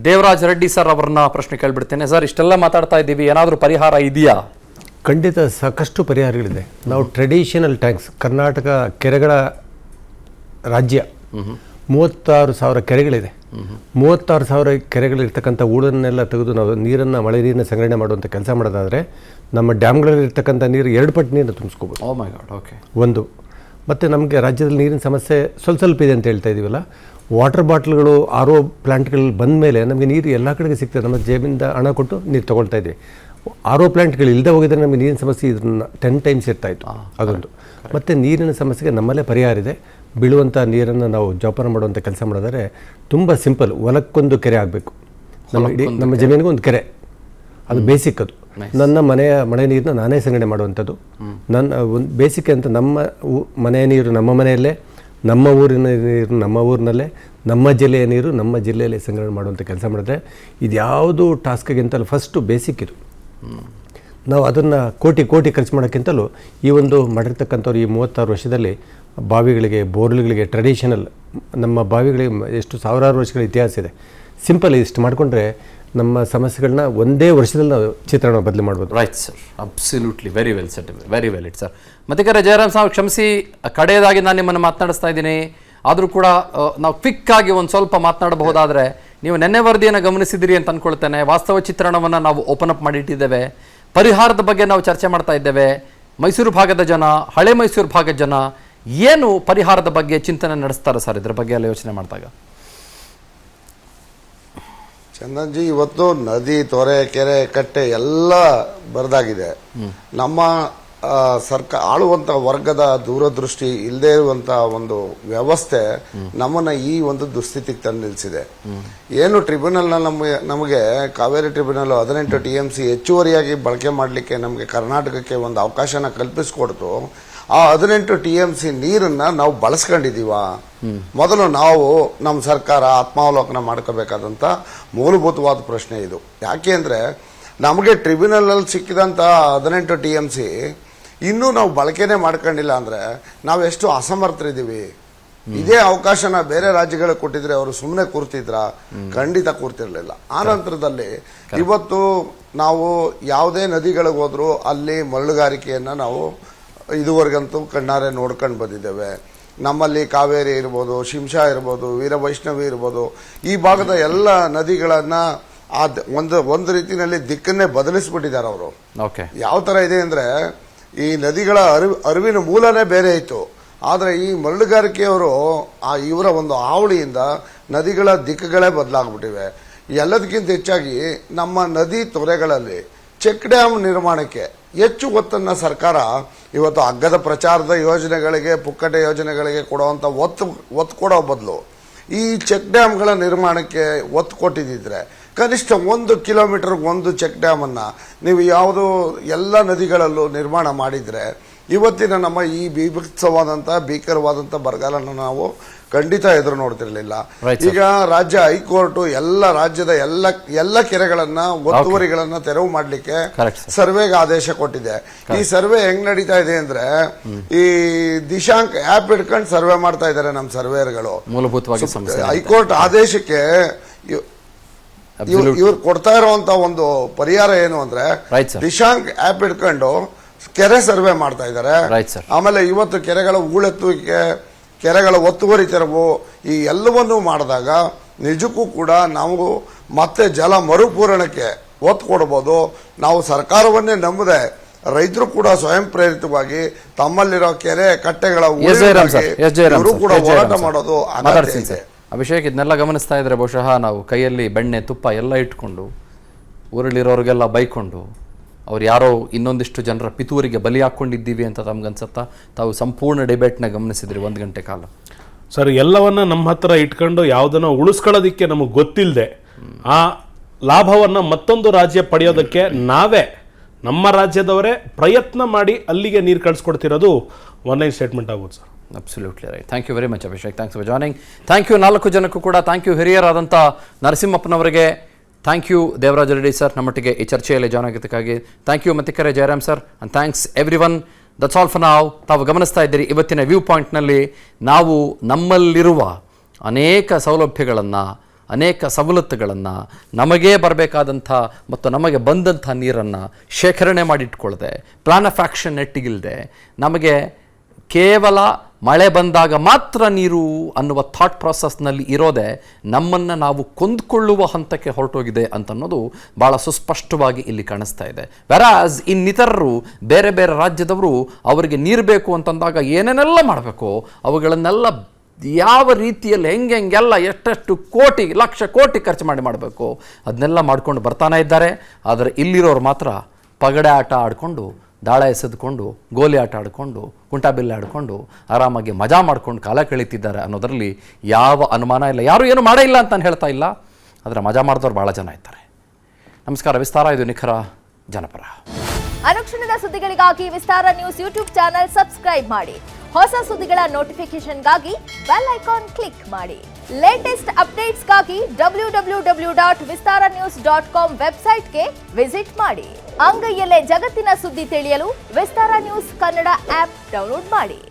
Devaraj Reddy sir ಅವರನ್ನ ಪ್ರಶ್ನೆ ಕೇಳ್ಬಿಡ್ತೇನೆ. Sir, ಇಷ್ಟೆಲ್ಲ ಮಾತಾಡ್ತಾ ಇದ್ದೀವಿ, ಏನಾದರೂ ಪರಿಹಾರ ಇದೆಯಾ? ಖಂಡಿತ ಸಾಕಷ್ಟು ಪರಿಹಾರಗಳಿದೆ. ನಾವು ಟ್ರೆಡಿಷನಲ್ ಟ್ಯಾಂಕ್ಸ್, ಕರ್ನಾಟಕ ಕೆರೆಗಳ ರಾಜ್ಯ, 36,000 ಕೆರೆಗಳಿದೆ. 36,000 ಕೆರೆಗಳಿರ್ತಕ್ಕಂಥ ಹೂಳನ್ನೆಲ್ಲ ತೆಗೆದು ನಾವು ನೀರನ್ನು, ಮಳೆ ನೀರನ್ನ ಸಂಗ್ರಹಣೆ ಮಾಡುವಂಥ ಕೆಲಸ ಮಾಡೋದಾದರೆ ನಮ್ಮ ಡ್ಯಾಮ್ಗಳಲ್ಲಿರ್ತಕ್ಕಂಥ ನೀರು 2 ಪಟ್ಟು ನೀರನ್ನು ತುಂಬಿಸ್ಕೋಬೋದು. ಓ ಮೈ ಗಾಡ್. ಓಕೆ. ಒಂದು ಮತ್ತು ನಮಗೆ ರಾಜ್ಯದಲ್ಲಿ ನೀರಿನ ಸಮಸ್ಯೆ ಸ್ವಲ್ಪ ಇದೆ ಅಂತ ಹೇಳ್ತಾ ಇದ್ದೀವಲ್ಲ, ವಾಟರ್ ಬಾಟ್ಲ್ಗಳು RO ಪ್ಲ್ಯಾಂಟ್ಗಳು ಬಂದ ಮೇಲೆ ನಮಗೆ ನೀರು ಎಲ್ಲ ಕಡೆಗೆ ಸಿಗ್ತದೆ. ನಮ್ಮ ಜೇಬಿಂದ ಹಣ ಕೊಟ್ಟು ನೀರು ತೊಗೊಳ್ತಾ ಇದ್ದೀವಿ. RO ಪ್ಲ್ಯಾಂಟ್ಗಳು ಇಲ್ಲದೆ ಹೋಗಿದ್ರೆ ನಮಗೆ ನೀರಿನ ಸಮಸ್ಯೆ ಇದನ್ನು 10 ಟೈಮ್ಸ್ ಇರ್ತಾಯಿತ್ತು. ಅದೊಂದು. ಮತ್ತು ನೀರಿನ ಸಮಸ್ಯೆಗೆ ನಮ್ಮಲ್ಲೇ ಪರಿಹಾರ ಇದೆ. ಬೀಳುವಂಥ ನೀರನ್ನು ನಾವು ಜೋಪಾನ ಮಾಡುವಂಥ ಕೆಲಸ ಮಾಡಿದರೆ ತುಂಬ ಸಿಂಪಲ್. ಹೊಲಕ್ಕೊಂದು ಕೆರೆ ಆಗಬೇಕು. ನಮ್ಮ ಜಮೀನಿಗೆ ಒಂದು ಕೆರೆ, ಅದು ಬೇಸಿಕ್. ಅದು ನನ್ನ ಮಳೆ ನೀರನ್ನ ನಾನೇ ಸಂಗ್ರಹಣೆ ಮಾಡುವಂಥದ್ದು. ನನ್ನ ಒಂದು ಬೇಸಿಕ್ ಅಂತ ನಮ್ಮ ಮನೆಯ ನೀರು ನಮ್ಮ ಮನೆಯಲ್ಲೇ, ನಮ್ಮ ಊರಿನ ನೀರು ನಮ್ಮ ಊರಿನಲ್ಲೇ, ನಮ್ಮ ಜಿಲ್ಲೆಯ ನೀರು ನಮ್ಮ ಜಿಲ್ಲೆಯಲ್ಲೇ ಸಂಗ್ರಹಣೆ ಮಾಡುವಂಥ ಕೆಲಸ ಮಾಡಿದ್ರೆ ಇದು ಯಾವುದು ಟಾಸ್ಕಿಗಿಂತಲೂ ಫಸ್ಟು ಬೇಸಿಕ್ ಇದು. ನಾವು ಅದನ್ನು ಕೋಟಿ ಖರ್ಚು ಮಾಡೋಕ್ಕಿಂತಲೂ ಈ ಒಂದು ಮಾಡಿರ್ತಕ್ಕಂಥವ್ರು ಈ 36 ವರ್ಷದಲ್ಲಿ ಬಾವಿಗಳಿಗೆ, ಬೋರ್ವೆಲ್ಗಳಿಗೆ, ಟ್ರೆಡಿಷನಲ್ ನಮ್ಮ ಬಾವಿಗಳಿಗೆ ಎಷ್ಟು ಸಾವಿರಾರು ವರ್ಷಗಳ ಇತಿಹಾಸ ಇದೆ. ಸಿಂಪಲ್ ಇಷ್ಟು ಮಾಡಿಕೊಂಡ್ರೆ ನಮ್ಮ ಸಮಸ್ಯೆಗಳನ್ನ ಒಂದೇ ವರ್ಷದಲ್ಲಿ ನಾವು ಚಿತ್ರಣ ಬದಲು ಮಾಡ್ಬೋದು. Right sir, absolutely very well set, very well it sir. Mattikere Jayaram ಸಾವ್, ಕ್ಷಮಿಸಿ, ಕಡೆಯದಾಗಿ ನಾನು ನಿಮ್ಮನ್ನು ಮಾತನಾಡಿಸ್ತಾ ಇದ್ದೀನಿ. ಆದರೂ ಕೂಡ ನಾವು ಕ್ವಿಕ್ಕಾಗಿ ಒಂದು ಸ್ವಲ್ಪ ಮಾತನಾಡಬಹುದಾದರೆ, ನೀವು ನೆನ್ನೆ ವರದಿಯನ್ನು ಗಮನಿಸಿದಿರಿ ಅಂತ ಅಂದ್ಕೊಳ್ತೇನೆ. ವಾಸ್ತವ ಚಿತ್ರಣವನ್ನು ನಾವು ಓಪನ್ ಅಪ್ ಮಾಡಿಟ್ಟಿದ್ದೇವೆ. ಪರಿಹಾರದ ಬಗ್ಗೆ ನಾವು ಚರ್ಚೆ ಮಾಡ್ತಾ ಇದ್ದೇವೆ. ಮೈಸೂರು ಭಾಗದ ಜನ, ಹಳೆ ಮೈಸೂರು ಭಾಗದ ಜನ ಏನು ಪರಿಹಾರದ ಬಗ್ಗೆ ಚಿಂತನೆ ನಡೆಸ್ತಾರೆ ಸರ್? ಇದರ ಬಗ್ಗೆ ಎಲ್ಲ ಯೋಚನೆ ಮಾಡಿದಾಗ ಚಂದನ್ ಜಿ, ಇವತ್ತು ನದಿ, ತೊರೆ, ಕೆರೆ, ಕಟ್ಟೆ ಎಲ್ಲ ಬರದಾಗಿದೆ. ನಮ್ಮ ಆಳುವಂತ ವರ್ಗದ ದೂರದೃಷ್ಟಿ ಇಲ್ಲದೆ ಇರುವಂತ ಒಂದು ವ್ಯವಸ್ಥೆ ನಮ್ಮನ್ನ ಈ ಒಂದು ದುಸ್ಥಿತಿಗೆ ತಂದು ನಿಲ್ಲಿಸಿದೆ. ಏನು ಟ್ರಿಬ್ಯುನಲ್ ನಮಗೆ ಕಾವೇರಿ ಟ್ರಿಬ್ಯುನಲ್ 18 TMC ಹೆಚ್ಚುವರಿಯಾಗಿ ಬಳಕೆ ಮಾಡಲಿಕ್ಕೆ ನಮಗೆ ಕರ್ನಾಟಕಕ್ಕೆ ಒಂದು ಅವಕಾಶನ ಕಲ್ಪಿಸಿಕೊಡ್ತು. ಆ 18 TMC ನೀರನ್ನ ನಾವು ಬಳಸ್ಕೊಂಡಿದೀವ? ಮೊದಲು ನಾವು ನಮ್ಮ ಸರ್ಕಾರ ಆತ್ಮಾವಲೋಕನ ಮಾಡ್ಕೋಬೇಕಾದಂತ ಮೂಲಭೂತವಾದ ಪ್ರಶ್ನೆ ಇದು. ಯಾಕೆ ಅಂದ್ರೆ ನಮಗೆ ಟ್ರಿಬ್ಯುನಲ್ ಅಲ್ಲಿ ಸಿಕ್ಕಿದಂತ 18 TMC ಇನ್ನೂ ನಾವು ಬಳಕೆನೆ ಮಾಡ್ಕೊಂಡಿಲ್ಲ ಅಂದ್ರೆ ನಾವೆಷ್ಟು ಅಸಮರ್ಥರಿದ್ದೀವಿ. ಇದೇ ಅವಕಾಶನ ಬೇರೆ ರಾಜ್ಯಗಳಿಗೆ ಕೊಟ್ಟಿದ್ರೆ ಅವರು ಸುಮ್ಮನೆ ಕೂರ್ತಿದ್ರ? ಖಂಡಿತ ಕೂರ್ತಿರ್ಲಿಲ್ಲ. ಆ ನಂತರದಲ್ಲಿ ಇವತ್ತು ನಾವು ಯಾವುದೇ ನದಿಗಳಿಗೆ ಹೋದ್ರು ಅಲ್ಲಿ ಮರಳುಗಾರಿಕೆಯನ್ನ ನಾವು ಇದುವರೆಗಂತೂ ಕಣ್ಣಾರೆ ನೋಡ್ಕೊಂಡು ಬಂದಿದ್ದೇವೆ. ನಮ್ಮಲ್ಲಿ ಕಾವೇರಿ ಇರ್ಬೋದು, ಶಿಂಷಾ ಇರ್ಬೋದು, ವೀರವೈಷ್ಣವಿ ಇರ್ಬೋದು, ಈ ಭಾಗದ ಎಲ್ಲ ನದಿಗಳನ್ನ ಒಂದು ರೀತಿಯಲ್ಲಿ ದಿಕ್ಕನ್ನೇ ಬದಲಿಸ್ಬಿಟ್ಟಿದ್ದಾರೆ ಅವರು. ಯಾವ ತರ ಇದೆ ಅಂದ್ರೆ, ಈ ನದಿಗಳ ಅರಿವಿನ ಮೂಲನೇ ಬೇರೆ ಇತ್ತು. ಆದ್ರೆ ಈ ಮರಳುಗಾರಿಕೆಯವರು ಇವರ ಒಂದು ಹಾವಳಿಯಿಂದ ನದಿಗಳ ದಿಕ್ಕುಗಳೇ ಬದಲಾಗ್ಬಿಟ್ಟಿವೆ. ಎಲ್ಲದಕ್ಕಿಂತ ಹೆಚ್ಚಾಗಿ ನಮ್ಮ ನದಿ ತೊರೆಗಳಲ್ಲಿ ಚೆಕ್ ಡ್ಯಾಮ್ ನಿರ್ಮಾಣಕ್ಕೆ ಹೆಚ್ಚು ಒತ್ತನ್ನ ಸರ್ಕಾರ ಇವತ್ತು ಅಗ್ಗದ ಪ್ರಚಾರದ ಯೋಜನೆಗಳಿಗೆ, ಪುಕ್ಕಟೆ ಯೋಜನೆಗಳಿಗೆ ಕೊಡುವಂತ ಒತ್ತು ಕೊಡೋ ಬದಲು ಈ ಚೆಕ್ ಡ್ಯಾಮ್ಗಳ ನಿರ್ಮಾಣಕ್ಕೆ ಒತ್ತು ಕೊಟ್ಟಿದ್ದಿದ್ರೆ ಕನಿಷ್ಠ 1 ಕಿಲೋಮೀಟರ್ಗೆ ಒಂದು ಚೆಕ್ ಡ್ಯಾಮ್ ಅನ್ನ ನೀವು ಯಾವುದು ಎಲ್ಲ ನದಿಗಳಲ್ಲೂ ನಿರ್ಮಾಣ ಮಾಡಿದ್ರೆ ಇವತ್ತಿನ ನಮ್ಮ ಈ ಭೀಕರವಾದಂತ ಬರಗಾಲನ ನಾವು ಖಂಡಿತ ಎದುರು ನೋಡ್ತಿರ್ಲಿಲ್ಲ. ಈಗ ರಾಜ್ಯ ಹೈಕೋರ್ಟ್ ರಾಜ್ಯದ ಎಲ್ಲ ಕೆರೆಗಳನ್ನ, ಒತ್ತುವರಿಗಳನ್ನ ತೆರವು ಮಾಡ್ಲಿಕ್ಕೆ ಸರ್ವೆಗೆ ಆದೇಶ ಕೊಟ್ಟಿದೆ. ಈ ಸರ್ವೆ ಹೆಂಗ್ ನಡೀತಾ ಇದೆ ಅಂದ್ರೆ, ಈ ದಿಶಾಂಕ್ ಆಪ್ ಇಟ್ಕೊಂಡು ಸರ್ವೆ ಮಾಡ್ತಾ ಇದ್ದಾರೆ ನಮ್ಮ ಸರ್ವೇರ್ಗಳು. ಮೂಲಭೂತವಾಗಿ ಹೈಕೋರ್ಟ್ ಆದೇಶಕ್ಕೆ ಇವ್ರು ಕೊಡ್ತಾ ಇರುವಂತ ಒಂದು ಪರಿಹಾರ ಏನು ಅಂದ್ರೆ, ದಿಶಾಂಕ್ ಆಪ್ ಇಟ್ಕೊಂಡು ಕೆರೆ ಸರ್ವೆ ಮಾಡ್ತಾ ಇದ್ದಾರೆ. ಆಮೇಲೆ ಇವತ್ತು ಕೆರೆಗಳ ಹೂಳೆತ್ತುವಿಕೆ, ಕೆರೆಗಳ ಒತ್ತುವರಿ ತೆರವು, ಈ ಎಲ್ಲವನ್ನೂ ಮಾಡಿದಾಗ ನಿಜಕ್ಕೂ ಕೂಡ ನಾವು ಮತ್ತೆ ಜಲ ಮರುಪೂರಣಕ್ಕೆ ಒತ್ತು ಕೊಡಬಹುದು. ನಾವು ಸರ್ಕಾರವನ್ನೇ ನಂಬದೆ ರೈತರು ಕೂಡ ಸ್ವಯಂ ಪ್ರೇರಿತವಾಗಿ ತಮ್ಮಲ್ಲಿರೋ ಕೆರೆ ಕಟ್ಟೆಗಳ ಇವರು ಕೂಡ ಹೋರಾಟ ಮಾಡೋದು ಅಗತ್ಯ ಇದೆ. ಅಭಿಷೇಕ್, ಇದನ್ನೆಲ್ಲ ಗಮನಿಸ್ತಾ ಇದ್ರೆ ಬಹುಶಃ ನಾವು ಕೈಯಲ್ಲಿ ಬೆಣ್ಣೆ, ತುಪ್ಪ ಎಲ್ಲ ಇಟ್ಕೊಂಡು ಊರಲ್ಲಿರೋರಿಗೆಲ್ಲ ಬೈಕೊಂಡು ಅವ್ರು ಯಾರೋ ಇನ್ನೊಂದಿಷ್ಟು ಜನರ ಪಿತೂರಿಗೆ ಬಲಿ ಹಾಕ್ಕೊಂಡಿದ್ದೀವಿ ಅಂತ ತಮ್ಗನ್ಸತ್ತಾ? ತಾವು ಸಂಪೂರ್ಣ ಡಿಬೇಟ್ನ ಗಮನಿಸಿದ್ರಿ 1 ಗಂಟೆ ಕಾಲ. ಸರ್, ಎಲ್ಲವನ್ನ ನಮ್ಮ ಹತ್ರ ಇಟ್ಕೊಂಡು ಯಾವುದನ್ನ ಉಳಿಸ್ಕೊಳ್ಳೋದಕ್ಕೆ ನಮಗೆ ಗೊತ್ತಿಲ್ಲದೆ ಆ ಲಾಭವನ್ನು ಮತ್ತೊಂದು ರಾಜ್ಯ ಪಡೆಯೋದಕ್ಕೆ ನಾವೇ, ನಮ್ಮ ರಾಜ್ಯದವರೇ ಪ್ರಯತ್ನ ಮಾಡಿ ಅಲ್ಲಿಗೆ ನೀರು ಕಳಿಸ್ಕೊಡ್ತಿರೋದು ಒನ್ಲೈನ್ ಸ್ಟೇಟ್ಮೆಂಟ್ ಆಗುತ್ತೆ ಸರ್. Absolutely right. Thank you very much Abhishek. Thanks for joining. Thank you 4 ಜನಕ್ಕೂ ಕೂಡ. ಥ್ಯಾಂಕ್ ಯು ಹಿರಿಯರಾದಂಥ ನರಸಿಂಹಪ್ಪನವರಿಗೆ. Thank you Devaraj Reddy sir, ನಮ್ಮೊಟ್ಟಿಗೆ ಈ ಚರ್ಚೆಯಲ್ಲಿ ಜಾಯ್ನ್ ಆಗಿದ್ದಕ್ಕಾಗಿ. Thank you Mattikere Jayaram sir, and thanks everyone. That's all for now. ತಾವು ಗಮನಿಸ್ತಾ ಇದ್ದೀರಿ ಇವತ್ತಿನ ವ್ಯೂ ಪಾಯಿಂಟ್ನಲ್ಲಿ ನಾವು ನಮ್ಮಲ್ಲಿರುವ ಅನೇಕ ಸೌಲಭ್ಯಗಳನ್ನು ಅನೇಕ ಸವಲತ್ತುಗಳನ್ನು, ನಮಗೇ ಬರಬೇಕಾದಂಥ ಮತ್ತು ನಮಗೆ ಬಂದಂಥ ನೀರನ್ನು ಶೇಖರಣೆ ಮಾಡಿಟ್ಕೊಳ್ಳದೆ, ಪ್ಲಾನ್ ಆಫ್ ಆ್ಯಕ್ಷನ್ ನೆಟ್ಟಿಗಿಲ್ಲದೆ, ನಮಗೆ ಕೇವಲ ಮಳೆ ಬಂದಾಗ ಮಾತ್ರ ನೀರು ಅನ್ನುವ ಥಾಟ್ ಪ್ರಾಸೆಸ್ನಲ್ಲಿ ಇರೋದೆ ನಮ್ಮನ್ನು ನಾವು ಕೊಂದುಕೊಳ್ಳುವ ಹಂತಕ್ಕೆ ಹೊರಟೋಗಿದೆ ಅಂತನ್ನೋದು ಭಾಳ ಸುಸ್ಪಷ್ಟವಾಗಿ ಇಲ್ಲಿ ಕಾಣಿಸ್ತಾ ಇದೆ. ವೆರಾಸ್ ಇನ್ನಿತರರು ಬೇರೆ ಬೇರೆ ರಾಜ್ಯದವರು ಅವರಿಗೆ ನೀರು ಬೇಕು ಅಂತಂದಾಗ ಏನೇನೆಲ್ಲ ಮಾಡಬೇಕು ಅವುಗಳನ್ನೆಲ್ಲ ಯಾವ ರೀತಿಯಲ್ಲಿ ಹೆಂಗೆಲ್ಲ ಎಷ್ಟೆಷ್ಟು ಕೋಟಿ ಲಕ್ಷ ಕೋಟಿ ಖರ್ಚು ಮಾಡಬೇಕು ಅದನ್ನೆಲ್ಲ ಮಾಡ್ಕೊಂಡು ಬರ್ತಾನೆ ಇದ್ದಾರೆ. ಆದರೆ ಇಲ್ಲಿರೋರು ಮಾತ್ರ ಪಗಡೆ ಆಟ ಆಡಿಕೊಂಡು, ದಾಳ ಎಸೆದುಕೊಂಡು, ಗೋಲಿ ಆಟ ಆಡಿಕೊಂಡು, ಕುಂಟಾಬಿಲ್ಲೆ ಆಡಿಕೊಂಡು ಆರಾಮಾಗಿ ಮಜಾ ಮಾಡ್ಕೊಂಡು ಕಾಲ ಕಳೀತಿದ್ದಾರೆ ಅನ್ನೋದರಲ್ಲಿ ಯಾವ ಅನುಮಾನ ಇಲ್ಲ. ಯಾರು ಏನು ಮಾಡೇ ಇಲ್ಲ ಅಂತ ನಾನು ಹೇಳ್ತಾ ಇಲ್ಲ, ಆದರೆ ಮಜಾ ಮಾಡಿದವ್ರು ಭಾಳ ಜನ ಇದ್ದಾರೆ. ನಮಸ್ಕಾರ, ವಿಸ್ತಾರ, ಇದು ನಿಖರ ಜನಪರ. ಅನುಕ್ಷಣದ ಸುದ್ದಿಗಳಿಗಾಗಿ ವಿಸ್ತಾರ ನ್ಯೂಸ್ ಯೂಟ್ಯೂಬ್ ಚಾನೆಲ್ ಸಬ್ಸ್ಕ್ರೈಬ್ ಮಾಡಿ. ಹೊಸ ಸುದ್ದಿಗಳ ನೋಟಿಫಿಕೇಶನ್ಗಾಗಿ ಬೆಲ್ ಐಕಾನ್ ಕ್ಲಿಕ್ ಮಾಡಿ. ಲೇಟೆಸ್ಟ್ ಅಪ್ಡೇಟ್ಸ್ಗಾಗಿ www.vistaranews.com ವೆಬ್ಸೈಟ್ಗೆ ವಿಸಿಟ್ ಮಾಡಿ. ಅಂಗೈಯಲ್ಲೇ ಜಗತ್ತಿನ ಸುದ್ದಿ ತಿಳಿಯಲು ವಿಸ್ತಾರ ನ್ಯೂಸ್ ಕನ್ನಡ ಆಪ್ ಡೌನ್ಲೋಡ್ ಮಾಡಿ.